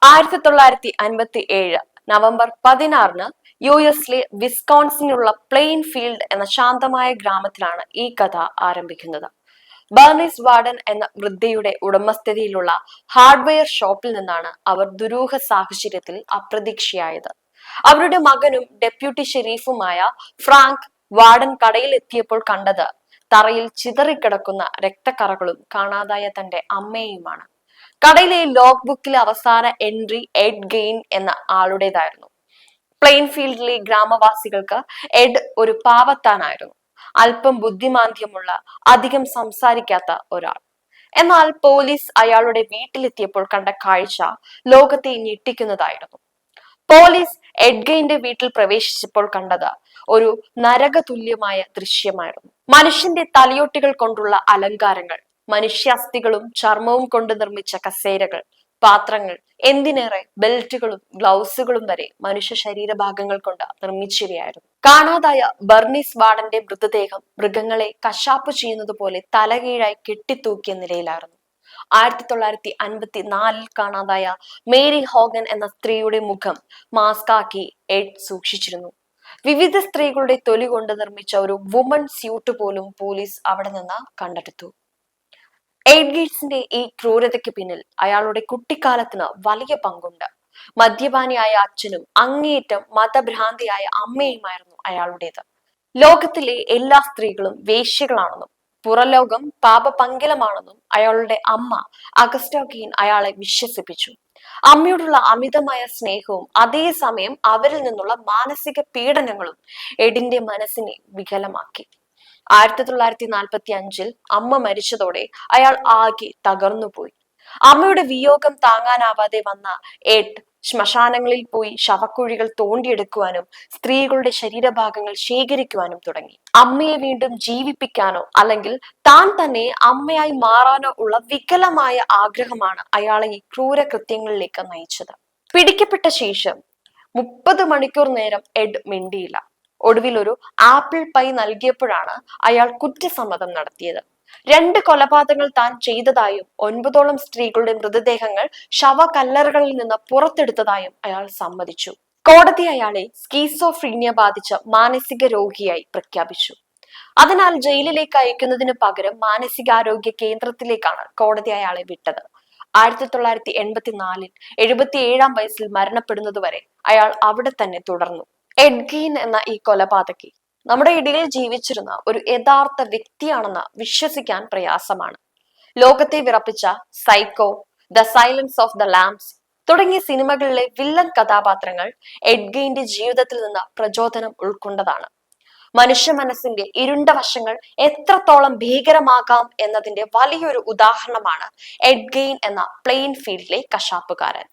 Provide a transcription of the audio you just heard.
1957 November 16 U എസിലെ വിസ്കോൺസിനുള്ള plain field എന്ന ശാന്തമായ ഗ്രാമത്തിലാണ് ഈ കഥ ആരംഭിക്കുന്നത്. ബർണീസ് വാർഡൻ എന്ന വൃദ്ധയുടെ ഉടമസ്ഥതയിലുള്ള ഹാർഡ്വെയർ ഷോപ്പിൽ നിന്നാണ് അവർ ദുരൂഹ സാഹചര്യത്തിൽ അപ്രതീക്ഷയായത്. അവരുടെ മകനും ഡെപ്യൂട്ടി ഷെരീഫുമായ ഫ്രാങ്ക് വാർഡൻ കടയിൽ എത്തിയപ്പോൾ കണ്ടത് തറയിൽ ചിതറിക്കിടക്കുന്ന രക്തക്കറകളും കാണാതായ തന്റെ അമ്മയെയുമാണ്. കടയിലെ ലോഗ് ബുക്കിലെ അവസാന എൻട്രി എഡ് ഗെയിൻ എന്ന ആളുടേതായിരുന്നു. പ്ലെയിൻഫീൽഡിലെ ഗ്രാമവാസികൾക്ക് എഡ് ഒരു പാവത്താനായിരുന്നു, അല്പം ബുദ്ധിമാന്ദ്യമുള്ള, അധികം സംസാരിക്കാത്ത ഒരാൾ. എന്നാൽ പോലീസ് അയാളുടെ വീട്ടിലെത്തിയപ്പോൾ കണ്ട കാഴ്ച ലോകത്തെ ഞെട്ടിക്കുന്നതായിരുന്നു. പോലീസ് എഡ്ഗെയിന്റെ വീട്ടിൽ പ്രവേശിച്ചപ്പോൾ കണ്ടത് ഒരു നരകതുല്യമായ ദൃശ്യമായിരുന്നു. മനുഷ്യന്റെ തലയോട്ടികൾ കൊണ്ടുള്ള അലങ്കാരങ്ങൾ, മനുഷ്യാസ്ഥികളും ചർമ്മവും കൊണ്ട് നിർമ്മിച്ച കസേരകൾ, പാത്രങ്ങൾ, എന്തിനേറെ ബെൽറ്റുകളും ഗ്ലൗസുകളും വരെ മനുഷ്യ ശരീരഭാഗങ്ങൾ കൊണ്ട് നിർമ്മിച്ചിവയായിരുന്നു. കാണാതായ ബർണീസ് വാർഡന്റെ മൃതദേഹം മൃഗങ്ങളെ കശാപ്പ് ചെയ്യുന്നത് പോലെ തലകീഴായി കെട്ടിത്തൂക്കിയ നിലയിലായിരുന്നു. 1954 കാണാതായ മേരി ഹോഗൻ എന്ന സ്ത്രീയുടെ മുഖം മാസ്കാക്കി എഡ് സൂക്ഷിച്ചിരുന്നു. വിവിധ സ്ത്രീകളുടെ തൊലി കൊണ്ട് നിർമ്മിച്ച ഒരു വുമൺ സ്യൂട്ട് പോലും പോലീസ് അവിടെ നിന്ന് കണ്ടെടുത്തു. എഡ് ഗേറ്റ്സിന്റെ ഈ ക്രൂരതയ്ക്ക് പിന്നിൽ അയാളുടെ കുട്ടിക്കാലത്തിന് വലിയ പങ്കുണ്ട്. മദ്യപാനിയായ അച്ഛനും അങ്ങേയറ്റം മതഭ്രാന്തിയായ അമ്മയുമായിരുന്നു അയാളുടേത്. ലോകത്തിലെ എല്ലാ സ്ത്രീകളും വേശ്യകളാണെന്നും പുറലോകം പാപപങ്കിലമാണെന്നും അയാളുടെ അമ്മ അഗസ്റ്റ ഗെയിൻ അയാളെ വിശ്വസിപ്പിച്ചു. അമ്മയോടുള്ള അമിതമായ സ്നേഹവും അതേസമയം അവരിൽ നിന്നുള്ള മാനസിക പീഡനങ്ങളും എഡിന്റെ മനസ്സിനെ വികലമാക്കി. 1945 അമ്മ മരിച്ചതോടെ അയാൾ ആകെ തകർന്നുപോയി. അമ്മയുടെ വിയോഗം താങ്ങാനാവാതെ വന്ന എഡ് ശ്മശാനങ്ങളിൽ പോയി ശവക്കുഴികൾ തോണ്ടിയെടുക്കുവാനും സ്ത്രീകളുടെ ശരീരഭാഗങ്ങൾ ശേഖരിക്കുവാനും തുടങ്ങി. അമ്മയെ വീണ്ടും ജീവിപ്പിക്കാനോ അല്ലെങ്കിൽ താൻ തന്നെ അമ്മയായി മാറാനോ ഉള്ള വികലമായ ആഗ്രഹമാണ് അയാളെ ഈ ക്രൂരകൃത്യങ്ങളിലേക്ക് നയിച്ചത്. പിടിക്കപ്പെട്ട ശേഷം 30 മണിക്കൂർ നേരം എഡ് മിണ്ടിയില്ല. ഒടുവിൽ ഒരു ആപ്പിൾ പൈ നൽകിയപ്പോഴാണ് അയാൾ കുറ്റസമ്മതം നടത്തിയത്. 2 കൊലപാതകങ്ങൾ താൻ ചെയ്തതായും 9ഓളം സ്ത്രീകളുടെ മൃതദേഹങ്ങൾ ശവകല്ലറുകളിൽ നിന്ന് പുറത്തെടുത്തതായും അയാൾ സമ്മതിച്ചു. കോടതി അയാളെ സ്കീസോഫ്രീനിയ ബാധിച്ച മാനസിക രോഗിയായി പ്രഖ്യാപിച്ചു. അതിനാൽ ജയിലിലേക്ക് അയക്കുന്നതിന് പകരം മാനസികാരോഗ്യ കേന്ദ്രത്തിലേക്കാണ് കോടതി അയാളെ വിട്ടത്. 1984 77-ാം വയസ്സിൽ മരണപ്പെടുന്നതുവരെ അയാൾ അവിടെ തന്നെ തുടർന്നു. എഡ് ഗെയിൻ എന്ന ഈ കൊലപാതകി നമ്മുടെ ഇടയിൽ ജീവിച്ചിരുന്ന ഒരു യഥാർത്ഥ വ്യക്തിയാണെന്ന് വിശ്വസിക്കാൻ പ്രയാസമാണ്. ലോകത്തെ വിറപ്പിച്ച psycho, the silence of the lambs തുടങ്ങിയ സിനിമകളിലെ വില്ലൻ കഥാപാത്രങ്ങൾ എഡ് ഗെയിന്റെ ജീവിതത്തിൽ നിന്ന് പ്രചോദനം ഉൾക്കൊണ്ടതാണ്. മനുഷ്യ മനസ്സിന്റെ ഇരുണ്ട വശങ്ങൾ എത്രത്തോളം ഭീകരമാകാം എന്നതിന്റെ വലിയൊരു ഉദാഹരണമാണ് എഡ് ഗെയിൻ എന്ന പ്ലെയിൻ ഫീൽഡിലെ കശാപ്പുകാരൻ.